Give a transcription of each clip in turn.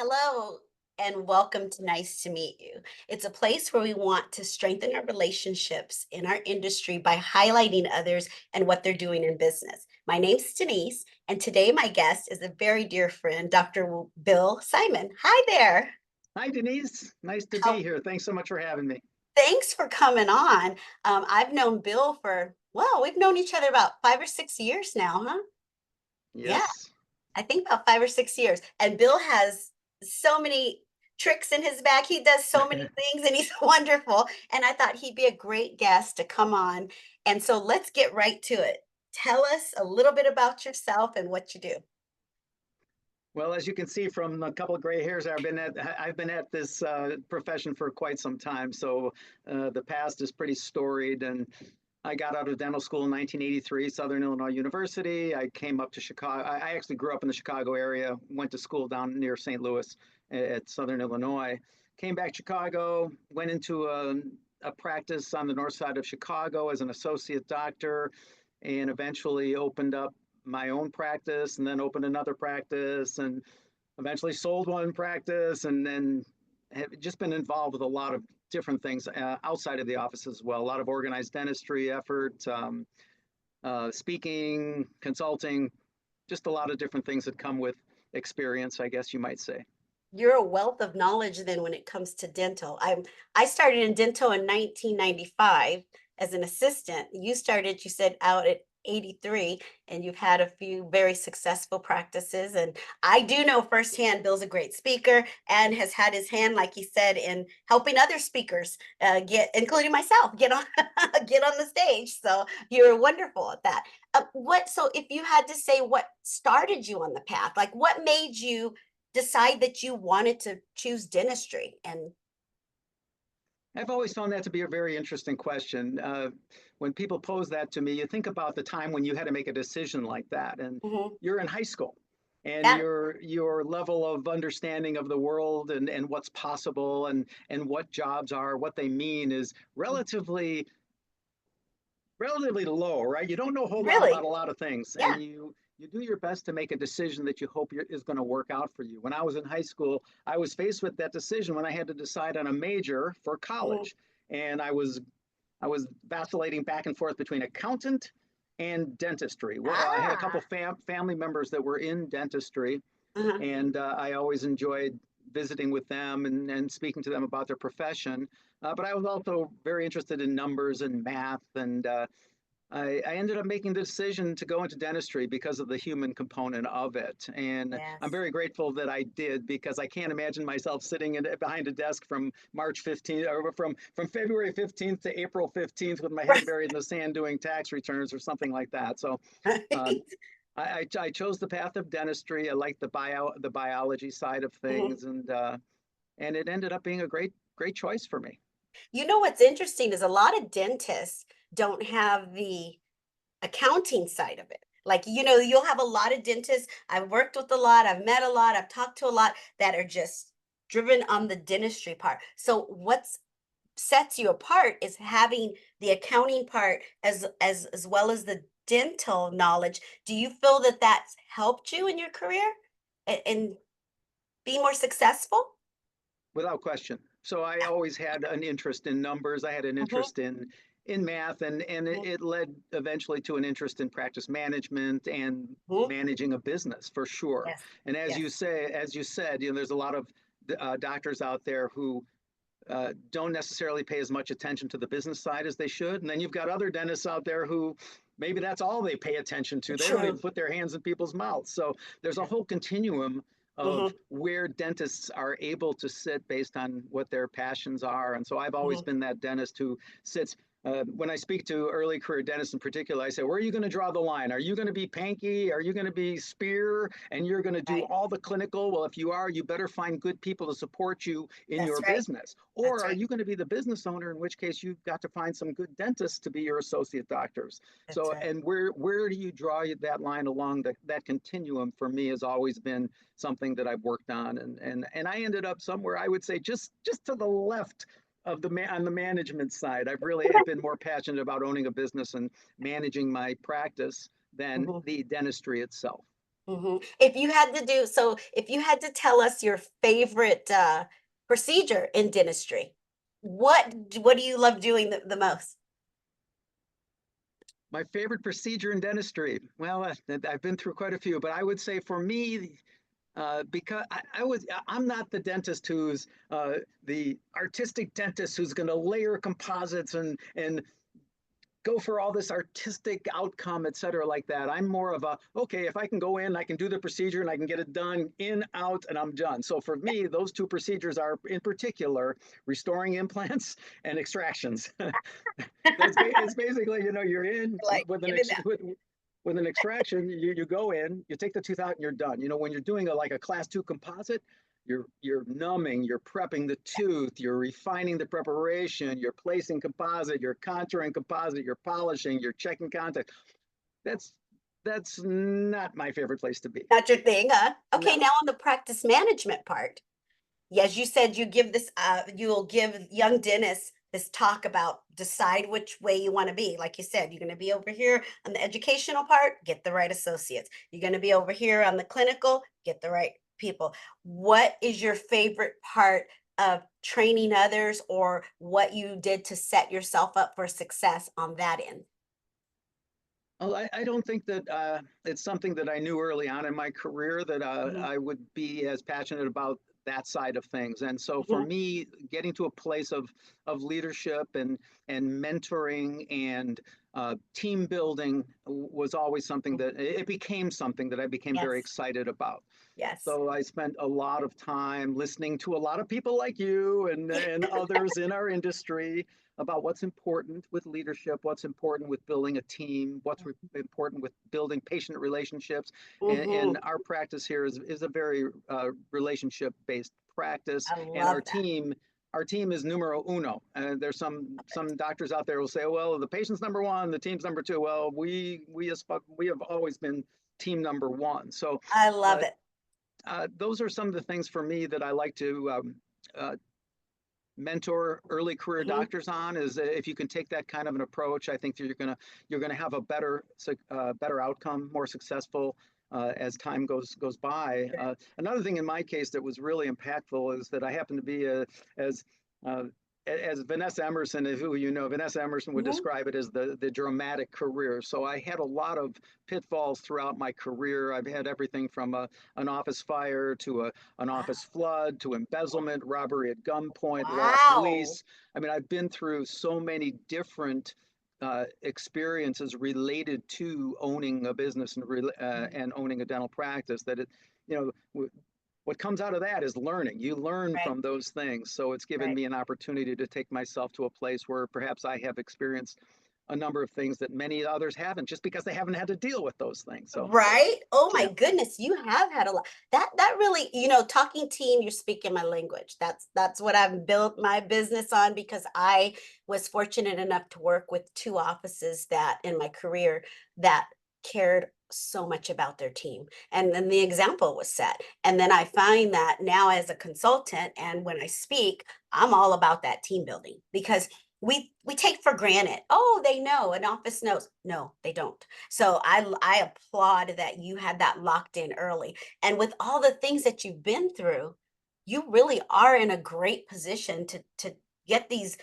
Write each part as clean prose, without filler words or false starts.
Hello and welcome to Nice to Meet You. It's a place where we want to strengthen our relationships in our industry by highlighting others and what they're doing in business. My name's Denise, and today my guest is a very dear friend, Dr. Bill Simon. Hi there. Hi, Denise. Nice to be How, here. Thanks so much for having me. thanks for coming on. I've known Bill for, well, we've known each other about 5 or 6 years now, huh? Yeah. Yes. I think about 5 or 6 years, and Bill has so many tricks in his bag. He does so many things, and he's wonderful, and I thought he'd be a great guest to come on, and so let's get right to it. Tell us a little bit about yourself and what you do. Well, as you can see from a couple of gray hairs, I've been at this profession for quite some time. So the past is pretty storied. And I got out of dental school in 1983, Southern Illinois University. I came up to Chicago. I actually grew up in the Chicago area. Went to school down near St. Louis at Southern Illinois. Came back to Chicago. Went into a practice on the north side of Chicago as an associate doctor, and eventually opened up my own practice and then opened another practice and eventually sold one practice and then have just been involved with a lot of different things outside of the office as well. A lot of organized dentistry effort, speaking, consulting, just a lot of different things that come with experience, I guess you might say. You're a wealth of knowledge then when it comes to dental. I started in dental in 1995 as an assistant. You started, you said, out at 83, and you've had a few very successful practices. And I do know firsthand Bill's a great speaker and has had his hand, like he said, in helping other speakers get, including myself, get on get on the stage. So you're wonderful at that. So if you had to say what started you on the path, like what made you decide that you wanted to choose dentistry? And I've always found that to be a very interesting question. When people pose that to me, you think about the time when you had to make a decision like that, and mhm, you're in high school, and that your level of understanding of the world and what's possible and what jobs are, what they mean is relatively low, right? You don't know a whole lot about really, a lot of things, yeah. and you do your best to make a decision that you hope is going to work out for you. When I was in high school, I was faced with that decision when I had to decide on a major for Mhm. college, and I was vacillating back and forth between accountant and dentistry. I had a couple Ah, family members that were in dentistry, uh-huh. and I always enjoyed visiting with them and speaking to them about their profession. But I was also very interested in numbers and math, and I ended up making the decision to go into dentistry because of the human component of it. And I'm Yes. very grateful that I did because I can't imagine myself sitting behind a desk from March 15th or from February 15th to April 15th with my head buried in the sand doing tax returns or something like that. So uh, Right. I chose the path of dentistry. I like the biology side of Mhm. things, and it ended up being a great choice for me. You know what's interesting is a lot of dentists don't have the accounting side of it. Like, you'll have a lot of dentists. I've worked with a lot, I've met a lot, I've talked to a lot that are just driven on the dentistry part. So what's sets you apart is having the accounting part as well as the dental knowledge. Do you feel that that's helped you in your career and be more successful? Without question. So I always had an interest in numbers. I had an Mhm, interest in math, and mhm, it led eventually to an interest in practice management and mhm. managing a business for sure. Yes, And yes, as you said, there's a lot of doctors out there who don't necessarily pay as much attention to the business side as they should, and then you've got other dentists out there who maybe that's all they pay attention to. They don't even true. put their hands in people's mouths. So there's a True. whole continuum of Mhm, where dentists are able to sit based on what their passions are. And so I've always mhm. been that dentist who sits. When I speak to early career dentists in particular, I say, where are you going to draw the line? Are you going to be Panky? Are you going to be Spear? And you're going to do Right. all the clinical? Well, if you are, you better find good people to support you in That's your right. business. Or That's are right. you going to be the business owner, in which case you've got to find some good dentists to be your associate doctors? That's So, right. and where do you draw that line along that continuum for me has always been something that I've worked on, and I ended up somewhere I would say just to the left of on the management side. I've really have been more passionate about owning a business and managing my practice than Mhm. the dentistry itself. If you had to do so, if you had to tell us your favorite procedure in dentistry, what do you love doing the most? My favorite procedure in dentistry. Well, I've been through quite a few, but I would say for me, because I'm not the dentist who's the artistic dentist who's going to layer composites and go for all this artistic outcome, et cetera, like that. I'm more of a, okay, if I can go in, I can do the procedure and I can get it done in, out, and I'm done. So for me, those two procedures are in particular restoring implants and extractions. It's basically, you're in Like, with get it out. with an extraction, you go in, you take the tooth out and you're done. When you're doing like a class 2 composite, you're numbing, you're prepping the tooth, you're refining the preparation, you're placing composite, you're contouring composite, you're polishing, you're checking contact. That's that's not my favorite place to be. Not your thing, huh? Okay, No. now on the practice management part. Yes, you said you give this, you'll give young dentists this talk about decide which way you want to be. Like you said, you're going to be over here on the educational part, get the right associates. You're going to be over here on the clinical, get the right people. What is your favorite part of training others or what you did to set yourself up for success on that end? Oh, I don't think that it's something that I knew early on in my career that Mhm, I would be as passionate about that side of things. And so for mhm, me, getting to a place of leadership and mentoring and team building was always something mhm. that it became something that I became very Yes, excited about. yes. So I spent a lot of time listening to a lot of people like you and others in our industry about what's important with leadership, what's important with building a team, important with building patient relationships. And Mhm. our practice here is a very relationship based practice. I And love that. our team is numero uno. And there's some doctors out there who say, well, the patient's number one, the team's number two. Well, we have always been team number one. So I love uh, it. those are some of the things for me that I like to uh, mentor early career Mhm. doctors on. Is if you can take that kind of an approach, I think that you're gonna have a better outcome, more successful as time goes by. Another thing in my case that was really impactful is that I happen to be as uh, as Vanessa Emerson, who Vanessa Emerson would Mhm. describe it as the dramatic career. So I had a lot of pitfalls throughout my career. I've had everything from an office fire to an office flood to embezzlement, robbery at gunpoint, lost Wow. lease. I mean, I've been through so many different experiences related to owning a business Mhm. and owning a dental practice that you know, what comes out of that is learning. You learn Right, from those things. So it's given right. me an opportunity to take myself to a place where perhaps I have experienced a number of things that many others haven't, just because they haven't had to deal with those things. So Right? Oh my yeah. goodness, you have had a lot. That really, talking team, you're speaking my language. That's what I've built my business on because I was fortunate enough to work with two offices that in my career that cared so much about their team. And then the example was set. And then I find that now as a consultant and when I speak, I'm all about that team building because we take for granted, oh, they know, an office knows. No, they don't. So I applaud that you had that locked in early. And with all the things that you've been through, you really are in a great position to get these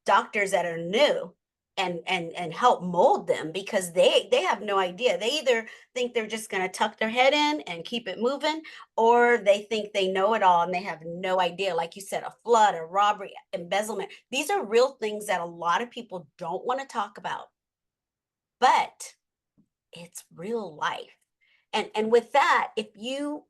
doctors that are new and help mold them because they have no idea. They either think they're just going to tuck their head in and keep it moving, or they think they know it all and they have no idea. Like you said, a flood, a robbery, embezzlement. These are real things that a lot of people don't want to talk about. But it's real life. And with that, if you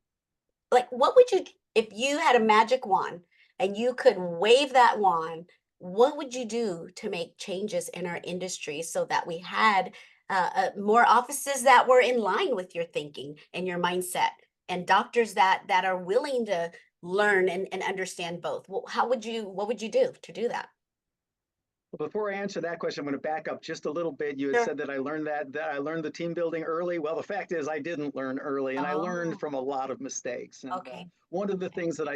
like, what would you if you had a magic wand and you could wave that wand, what would you do to make changes in our industry so that we had more offices that were in line with your thinking and your mindset and doctors that are willing to learn and understand both? How would you what would you do to do that? Before I answer that question, I'm going to back up just a little bit. You had Sure. said that I learned the team building early. Well, the fact is I didn't learn early, and I learned Oh, from a lot of mistakes. And okay. one of the Okay. things that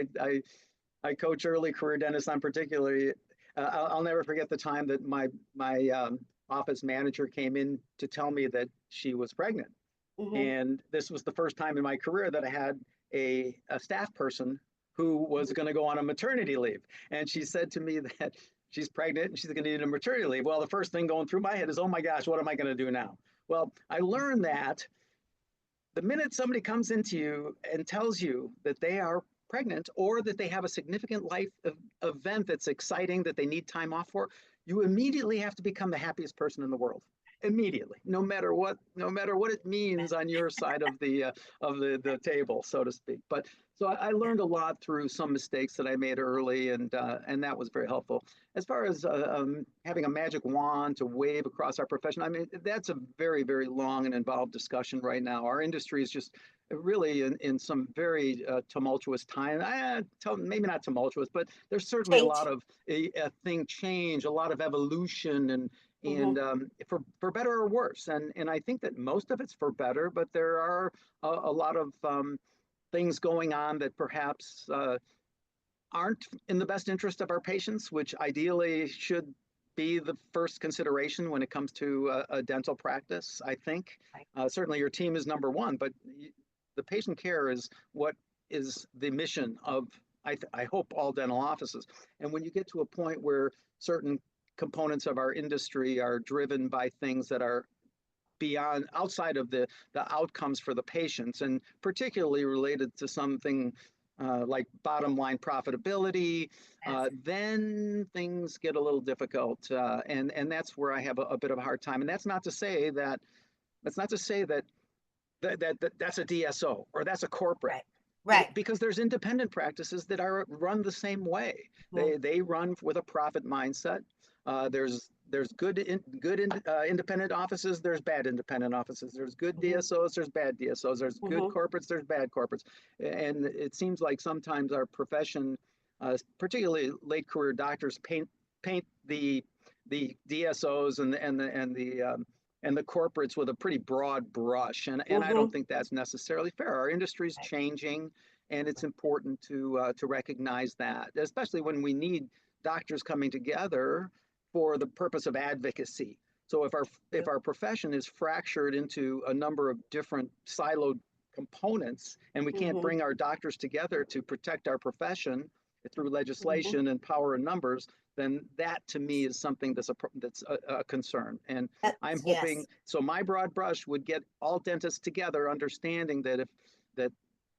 I coach early career dentists on particularly, I'll never forget the time that my office manager came in to tell me that she was pregnant. Mhm. And this was the first time in my career that I had a staff person who was going to go on a maternity leave. And she said to me that she's pregnant and she's going to need a maternity leave. Well, the first thing going through my head is, oh my gosh, what am I going to do now? Well, I learned that the minute somebody comes into you and tells you that they are pregnant or that they have a significant life event that's exciting that they need time off for, you immediately have to become the happiest person in the world. Immediately, no matter what it means on your side of the table, so to speak. But so I Yeah. learned a lot through some mistakes that I made early, and that was very helpful. As far as having a magic wand to wave across our profession, I mean, that's a very, very long and involved discussion right now. Our industry is just really in some very tumultuous time. Maybe not tumultuous, but there's certainly a lot Change. of a thing change, a lot of evolution, and Mhm. for better or worse. And I think that most of it's for better, but there are a lot of things going on that perhaps aren't in the best interest of our patients, which ideally should be the first consideration when it comes to a dental practice, I think. Right. Certainly your team is number one, but the patient care is what is the mission of, I hope, all dental offices. And when you get to a point where certain components of our industry are driven by things that are beyond outside of the outcomes for the patients, and particularly related to something like bottom line profitability, Yes. then things get a little difficult, and that's where I have a bit of a hard time. And that's a DSO or that's a corporate. Right. Right. Because there's independent practices that are run the same way. Mhm. They run with a profit mindset. There's independent offices. There's bad independent offices. There's good Mhm. DSOs. There's bad DSOs. There's good Mhm. corporates. There's bad corporates. And it seems like sometimes our profession, particularly late career doctors, paint the DSOs and the corporates with a pretty broad brush. And I don't Mhm. think that's necessarily fair. Our industry is Right. changing, and it's important to recognize that, especially when we need doctors coming together for the purpose of advocacy. So if our profession is fractured into a number of different siloed components, and we can't Mhm. bring our doctors together to protect our profession through Mhm. legislation and power in numbers, then that to me is something that's a concern. And I'm That's hoping, yes. so my broad brush would get all dentists together, understanding that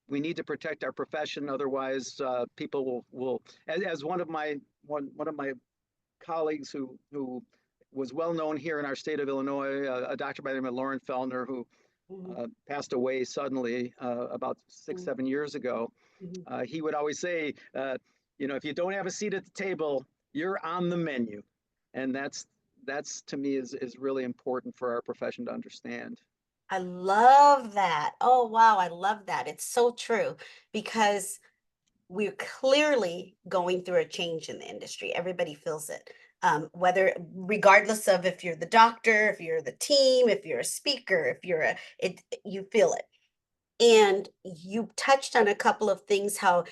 we need to protect our profession. Otherwise, people will as one of my colleagues who was well known here in our state of Illinois, a doctor by the name of Lauren Fellner, who Mhm. passed away suddenly about six, Mhm. 7 years ago. Mhm. He would always say, if you don't have a seat at the table, you're on the menu, and that's to me is really important for our profession to understand. I love that. Oh, wow, I love that. It's so true because we're clearly going through a change in the industry. Everybody feels it. Whether regardless of if you're the doctor, if you're the team, if you're a speaker, if you're you feel it. And you touched on a couple of things how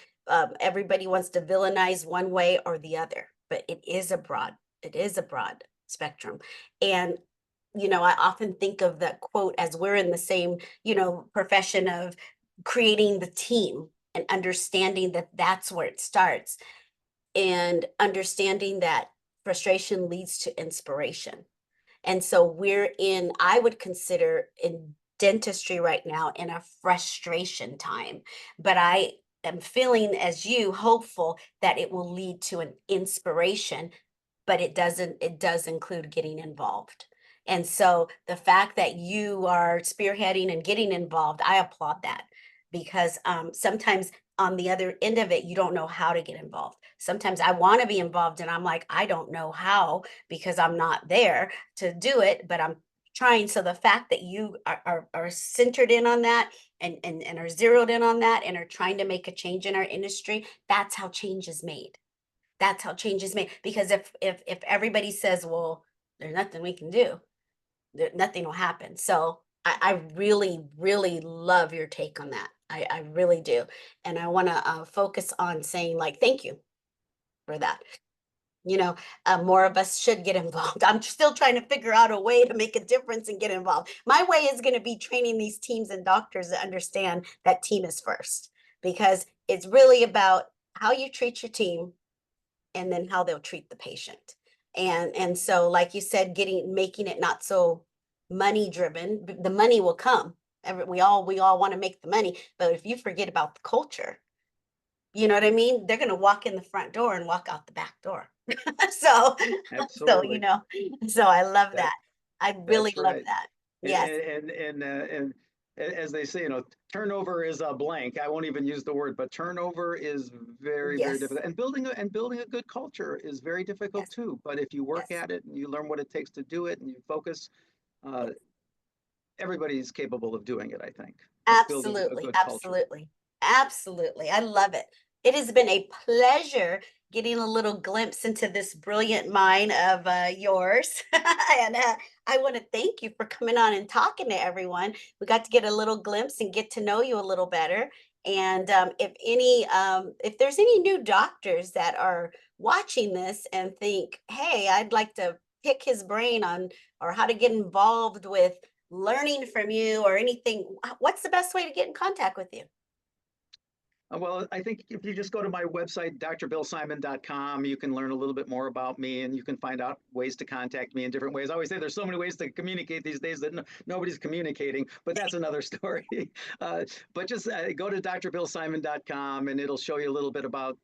everybody wants to villainize one way or the other, but it is a broad spectrum. And I often think of that quote as we're in the same, profession of creating the team and understanding that that's where it starts and understanding that frustration leads to inspiration. And so I would consider in dentistry right now in a frustration time, but I am feeling as you hopeful that it will lead to an inspiration, but it does include getting involved. And so the fact that you are spearheading and getting involved, I applaud that because sometimes on the other end of it, you don't know how to get involved. Sometimes I want to be involved and I'm like, I don't know how because I'm not there to do it, but I'm trying. So the fact that you are centered in on that and are zeroed in on that and are trying to make a change in our industry, that's how change is made. That's how change is made. Because if everybody says, well, there's nothing we can do, nothing will happen. So I really, really love your take on that. I really do. And I want to focus on saying like, thank you for that. You know, more of us should get involved. I'm still trying to figure out a way to make a difference and get involved. My way is going to be training these teams and doctors to understand that team is first, because it's really about how you treat your team and then how they'll treat the patient. And so, like you said, making it not so money driven. The money will come. We all want to make the money, but if you forget about the culture, you know what I mean? They're gonna walk in the front door and walk out the back door. So so, Absolutely. so I love That that. I really that's love right. that. And Yes, as they say, turnover is a blank. I won't even use the word, but turnover is very, very yes, difficult. And building a good culture is very difficult yes, too. But if you work yes, at it and you learn what it takes to do it and you focus, uh, yes. everybody's capable of doing it, I think, of building a Absolutely, good culture. absolutely, absolutely. I love it. It has been a pleasure getting a little glimpse into this brilliant mind of yours. And I want to thank you for coming on and talking to everyone. We got to get a little glimpse and get to know you a little better. And if there's any new doctors that are watching this and think, hey, I'd like to pick his brain on or how to get involved with learning from you or anything, what's the best way to get in contact with you? Well, I think if you just go to my website, drbillsimon.com, you can learn a little bit more about me and you can find out ways to contact me in different ways. I always say there's so many ways to communicate these days that nobody's communicating, but that's another story. But just go to drbillsimon.com and it'll show you a little bit about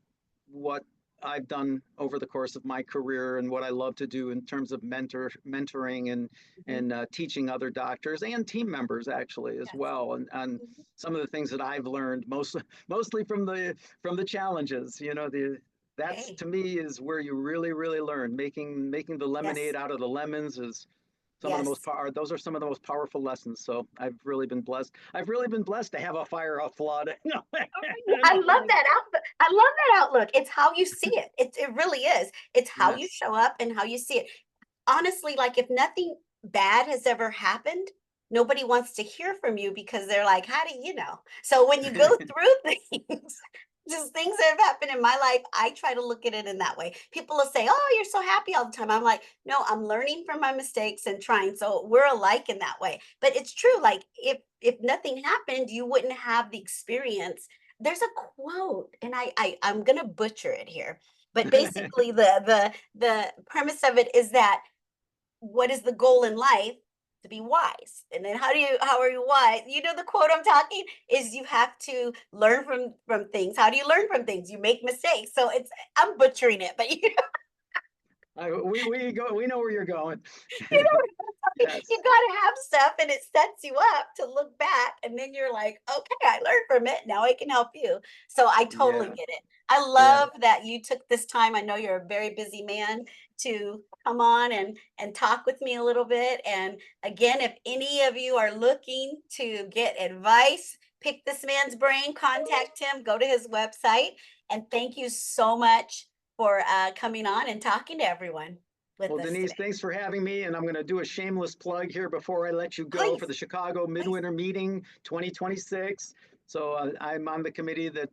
what I've done over the course of my career and what I love to do in terms of mentoring Mhm. and teaching other doctors and team members actually as Yes. well, and Mhm. some of the things that I've learned mostly from the challenges. That's Hey, to me is where you really learn. Making the lemonade yes, out of the lemons is some of the most yes. power. Those are some of the most powerful lessons. So I've really been blessed. I've really been blessed to have a fire off flood. I love that outlook. I love that outlook. It's how you see it. It really is. It's how you Yes. show up and how you see it. Honestly, like if nothing bad has ever happened, nobody wants to hear from you because they're like, how do you know? So when you go through things, just things that have happened in my life, I try to look at it in that way. People will say, oh, you're so happy all the time. I'm like, no, I'm learning from my mistakes and trying. So we're alike in that way. But it's true. Like if nothing happened, you wouldn't have the experience. There's a quote, and I'm gonna butcher it here, but basically the premise of it is that what is the goal in life? To be wise. And then how are you wise? You know the quote I'm talking is you have to learn from things. How do you learn from things? You make mistakes. So it's I'm butchering it, but We know where you're going. you know you Yes. gotta have stuff and it sets you up to look back and then you're like, okay, I learned from it. Now I can help you. So I totally Yeah. get it. I Yeah. love that you took this time. I know you're a very busy man to come on and talk with me a little bit. And again, if any of you are looking to get advice, pick this man's brain, contact him, go to his website. And thank you so much for coming on and talking to everyone with Well, us Denise, today. thanks for having me. And I'm going to do a shameless plug here before I let you go for Please, the Chicago please. Midwinter Meeting 2026. So I'm on the committee that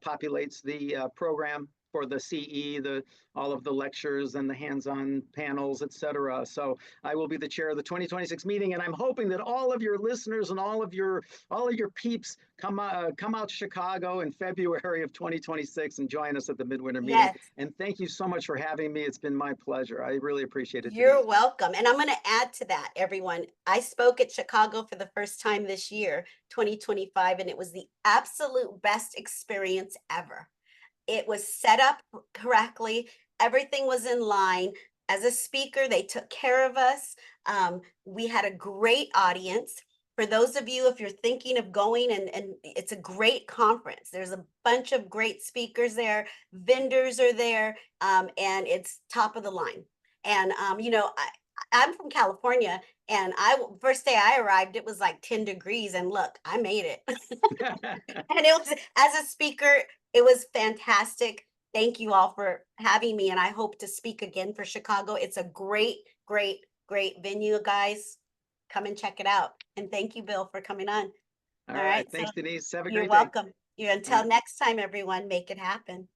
populates the program for the CE, the all of the lectures and the hands-on panels, et cetera. So I will be the chair of the 2026 meeting, and I'm hoping that all of your listeners and all of your peeps come out to Chicago in February of 2026 and join us at the Midwinter Meeting. Yes. And thank you so much for having me. It's been my pleasure. I really appreciate it, You're Denise. welcome. And I'm going to add to that, everyone. I spoke at Chicago for the first time this year, 2025, and it was the absolute best experience ever. It was set up correctly, everything was in line. As a speaker, they took care of us. We had a great audience. For those of you, if you're thinking of going, and it's a great conference, there's a bunch of great speakers there, vendors are there, and it's top of the line. And I'm from California, and first day I arrived, it was like 10 degrees, and look, I made it. And it was as a speaker, it was fantastic. Thank you all for having me, and I hope to speak again for Chicago. It's a great, great, great venue, guys. Come and check it out. And thank you, Bill, for coming on. All All right. right, so Thanks, Denise. Have a you're great day. welcome. You All until right. next time, everyone, make it happen.